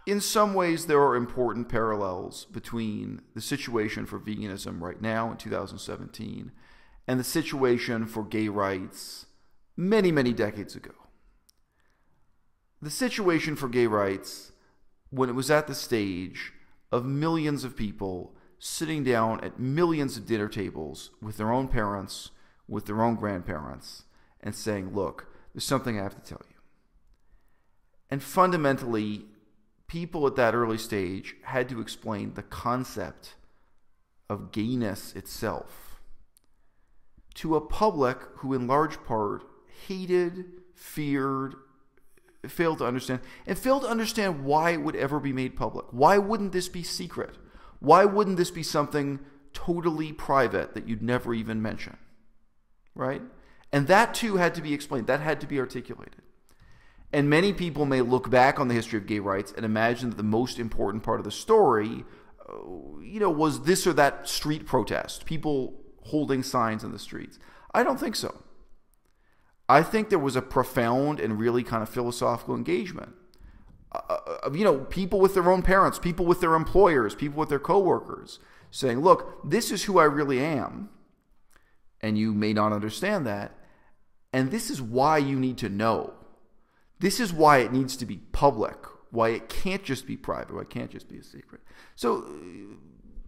In some ways, there are important parallels between the situation for veganism right now in 2017 and the situation for gay rights many, many decades ago. The situation for gay rights, when it was at the stage of millions of people sitting down at millions of dinner tables with their own parents, with their own grandparents, and saying, look, there's something I have to tell you. And fundamentally, people at that early stage had to explain the concept of gayness itself to a public who in large part hated, feared, failed to understand why it would ever be made public. Why wouldn't this be secret? Why wouldn't this be something totally private that you'd never even mention? Right? And that too had to be explained. That had to be articulated. And many people may look back on the history of gay rights and imagine that the most important part of the story, was this or that street protest, people holding signs in the streets. I don't think so. I think there was a profound and really kind of philosophical engagement of, people with their own parents, people with their employers, people with their coworkers, saying, look, this is who I really am, and you may not understand that, and this is why you need to know. This is why it needs to be public, why it can't just be private, why it can't just be a secret. So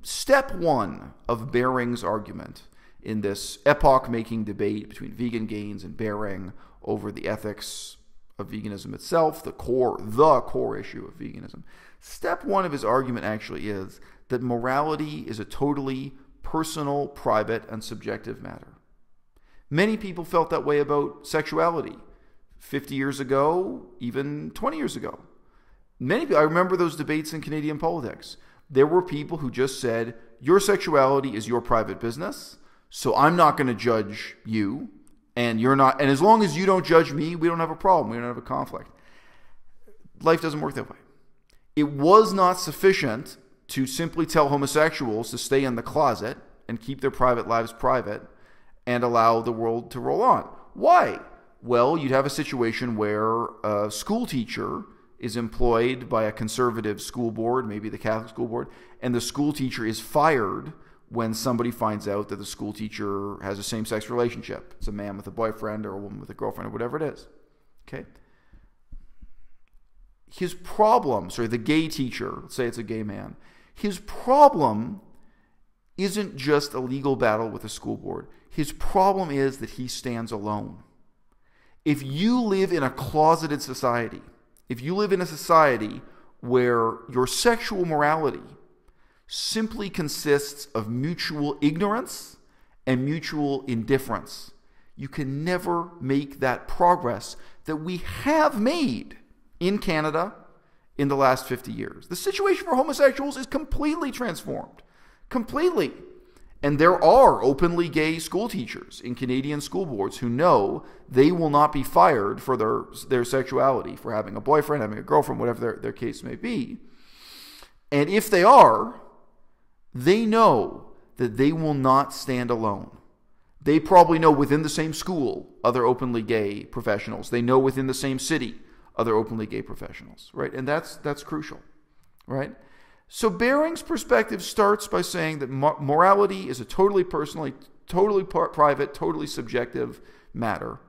step one of Bering's argument in this epoch-making debate between vegan gains and Bering over the ethics of veganism itself, the core issue of veganism. Step one of his argument actually is that morality is a totally personal, private, and subjective matter. Many people felt that way about sexuality 50 years ago, even 20 years ago. I remember those debates in Canadian politics. There were people who just said, your sexuality is your private business, so I'm not going to judge you, and you're not, and as long as you don't judge me, we don't have a problem, we don't have a conflict. Life doesn't work that way. It was not sufficient to simply tell homosexuals to stay in the closet and keep their private lives private and allow the world to roll on. Why? Well, you'd have a situation where a school teacher is employed by a conservative school board, maybe the Catholic school board, and the school teacher is fired when somebody finds out that the school teacher has a same-sex relationship. It's a man with a boyfriend or a woman with a girlfriend or whatever it is. Okay? His problem, the gay teacher, let's say it's a gay man, his problem isn't just a legal battle with the school board. His problem is that he stands alone. If you live in a closeted society, if you live in a society where your sexual morality simply consists of mutual ignorance and mutual indifference, you can never make that progress that we have made in Canada in the last 50 years. The situation for homosexuals is completely transformed. Completely. And there are openly gay school teachers in Canadian school boards who know they will not be fired for their sexuality, for having a boyfriend, having a girlfriend, whatever their case may be. And if they are, they know that they will not stand alone. They probably know within the same school other openly gay professionals. They know within the same city other openly gay professionals, right? And that's crucial, right? So Bering's perspective starts by saying that morality is a totally personal, totally private, totally subjective matter,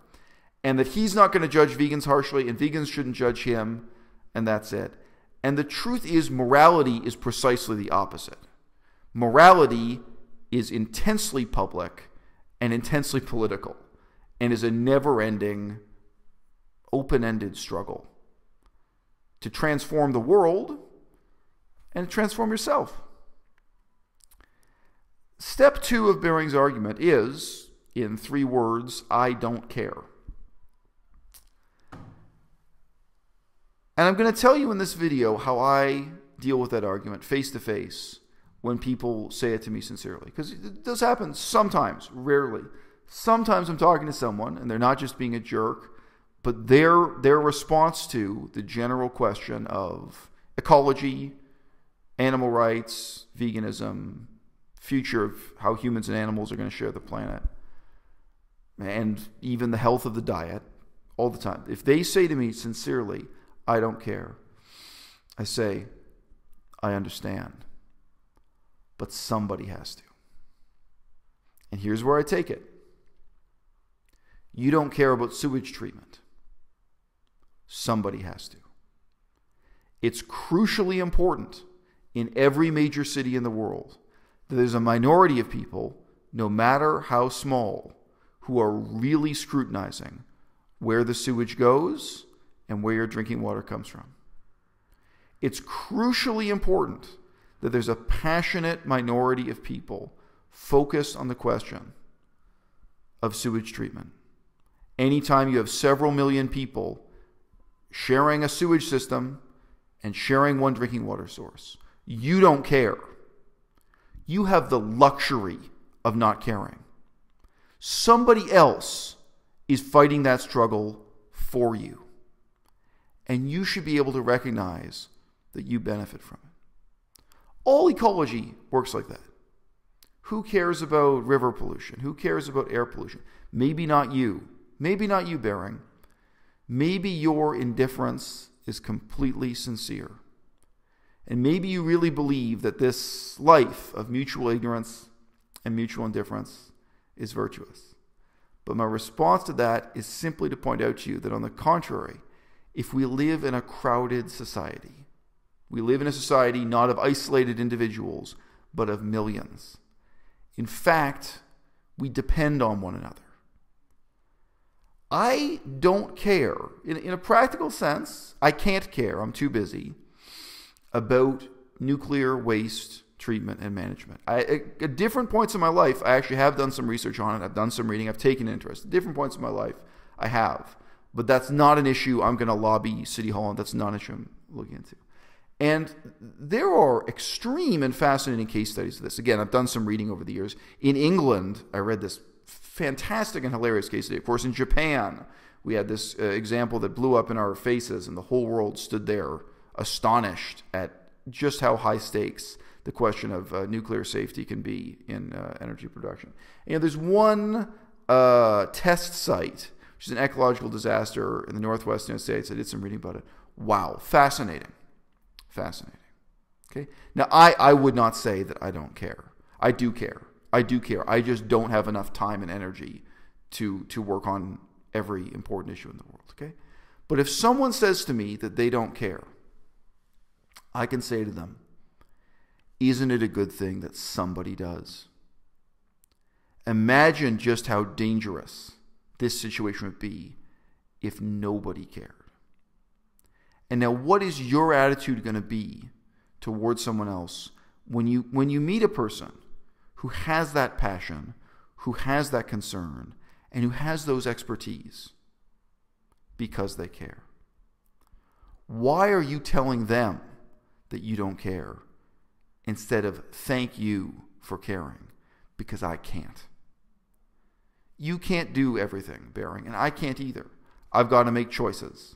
and that he's not going to judge vegans harshly, and vegans shouldn't judge him, and that's it. And the truth is, morality is precisely the opposite. Morality is intensely public and intensely political, and is a never-ending, open-ended struggle to transform the world and transform yourself. Step two of Bering's argument is, in 3 words, I don't care. And I'm going to tell you in this video how I deal with that argument face to face when people say it to me sincerely. Because it does happen sometimes, rarely. Sometimes I'm talking to someone and they're not just being a jerk, but their response to the general question of ecology, animal rights, veganism, future of how humans and animals are going to share the planet, and even the health of the diet, all the time. If they say to me sincerely, I don't care, I say, I understand, but somebody has to. And here's where I take it. You don't care about sewage treatment. Somebody has to. It's crucially important in every major city in the world that there's a minority of people, no matter how small, who are really scrutinizing where the sewage goes and where your drinking water comes from. It's crucially important that there's a passionate minority of people focused on the question of sewage treatment. Anytime you have several million people sharing a sewage system and sharing one drinking water source, you don't care. You have the luxury of not caring. Somebody else is fighting that struggle for you. And you should be able to recognize that you benefit from it. All ecology works like that. Who cares about river pollution? Who cares about air pollution? Maybe not you. Maybe not you, Bering. Maybe your indifference is completely sincere. And maybe you really believe that this life of mutual ignorance and mutual indifference is virtuous. But my response to that is simply to point out to you that, on the contrary, if we live in a crowded society, we live in a society not of isolated individuals, but of millions. In fact, we depend on one another. I don't care. In a practical sense, I can't care. I'm too busy about nuclear waste treatment and management. At different points in my life, I actually have done some research on it. I've done some reading. I've taken interest. At different points in my life, I have. But that's not an issue I'm going to lobby City Hall on. That's not an issue I'm looking into. And there are extreme and fascinating case studies of this. Again, I've done some reading over the years. In England, I read this fantastic and hilarious case study. Of course, in Japan, we had this example that blew up in our faces, and the whole world stood there astonished at just how high stakes the question of nuclear safety can be in energy production. And there's one test site, which is an ecological disaster in the northwest United States. I did some reading about it. Wow, fascinating. Fascinating. Okay. Now, I would not say that I don't care. I do care. I do care. I just don't have enough time and energy to work on every important issue in the world. Okay. But if someone says to me that they don't care, I can say to them, isn't it a good thing that somebody does? Imagine just how dangerous this situation would be if nobody cared. And now, what is your attitude going to be towards someone else when you meet a person who has that passion, who has that concern, and who has those expertise because they care? Why are you telling them that you don't care instead of thank you for caring? Because I can't. You can't do everything, Bering, and I can't either. I've got to make choices.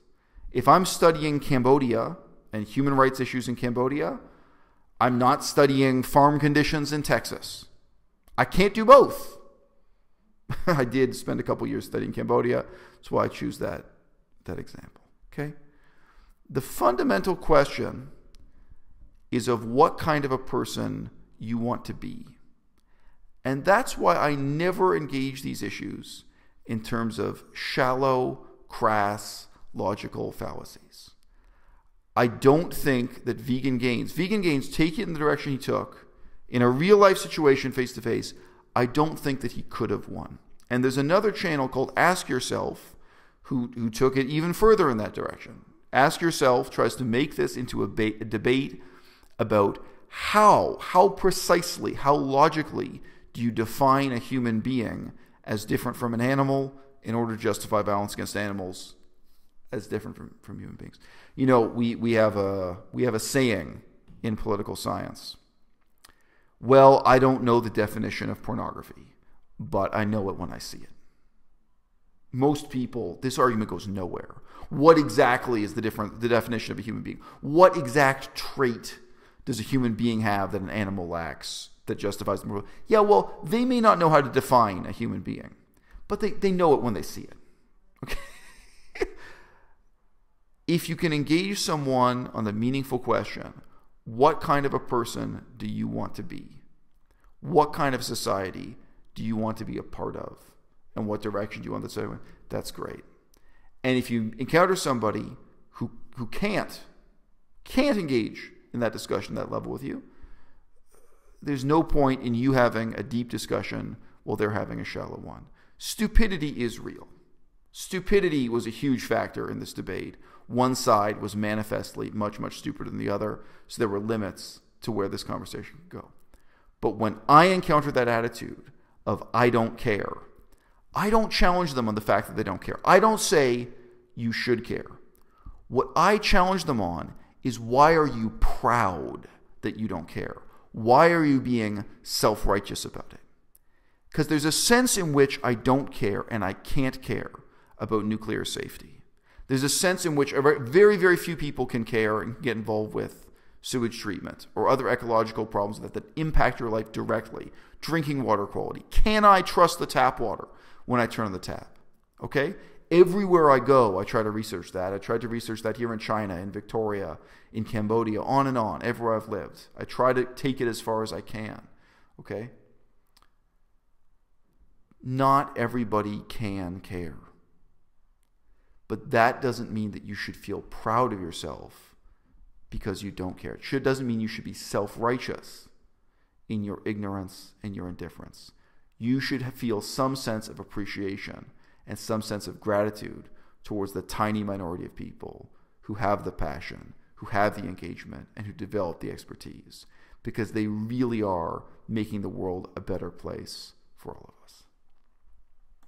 If I'm studying Cambodia and human rights issues in Cambodia, I'm not studying farm conditions in Texas. I can't do both. I did spend a couple years studying Cambodia. That's why I choose that example. Okay? The fundamental question is of what kind of a person you want to be. And that's why I never engage these issues in terms of shallow, crass, logical fallacies. I don't think that Vegan Gaines take it in the direction he took in a real life situation face to face. I don't think that he could have won. And there's another channel called Ask Yourself who took it even further in that direction. Ask Yourself tries to make this into a debate about how precisely, how logically do you define a human being as different from an animal in order to justify violence against animals as different from human beings. You know, we have a saying in political science. Well, I don't know the definition of pornography, but I know it when I see it. Most people, this argument goes nowhere. What exactly is the definition of a human being? What exact trait does a human being have that an animal lacks that justifies them? Yeah, well, they may not know how to define a human being, but they know it when they see it. Okay. if you can engage someone on the meaningful question, what kind of a person do you want to be? What kind of society do you want to be a part of? And what direction do you want to say? That's great. And if you encounter somebody who can't engage in that discussion, that level with you, there's no point in you having a deep discussion while they're having a shallow one. Stupidity is real. Stupidity was a huge factor in this debate. One side was manifestly much, much stupider than the other, so there were limits to where this conversation could go. But when I encounter that attitude of I don't care, I don't challenge them on the fact that they don't care. I don't say you should care. What I challenge them on is, why are you proud that you don't care? Why are you being self-righteous about it? Because there's a sense in which I don't care and I can't care about nuclear safety. There's a sense in which very, very few people can care and get involved with sewage treatment or other ecological problems that impact your life directly. Drinking water quality. Can I trust the tap water when I turn on the tap? Okay? Everywhere I go, I try to research that. I tried to research that here in China, in Victoria, in Cambodia, on and on, everywhere I've lived. I try to take it as far as I can. Okay? Not everybody can care. But that doesn't mean that you should feel proud of yourself because you don't care. It doesn't mean you should be self-righteous in your ignorance and your indifference. You should feel some sense of appreciation and some sense of gratitude towards the tiny minority of people who have the passion, who have the engagement, and who develop the expertise, because they really are making the world a better place for all of us.